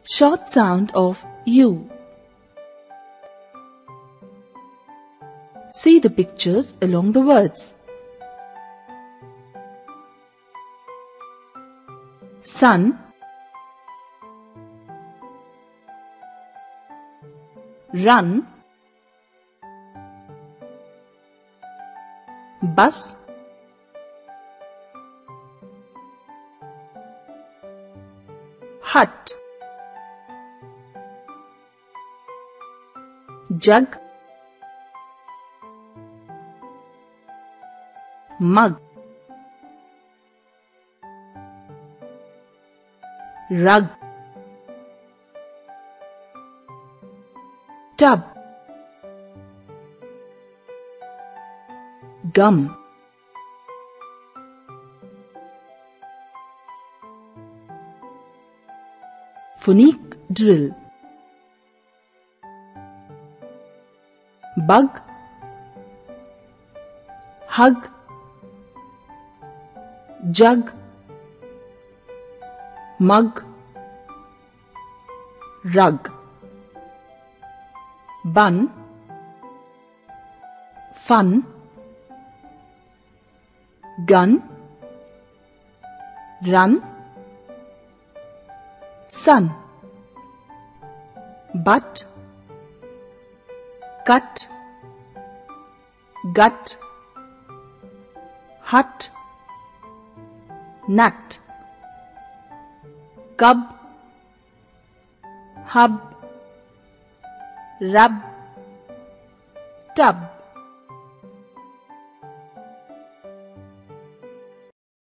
Short sound of U. See the pictures along the words. Sun, run, bus, hut, jug, mug, rug, tub, gum, phonic drill. Bug, hug, jug, mug, rug, bun, fun, gun, run, sun, butt, cut, gut, hut, nut, cub, hub, rub, tub.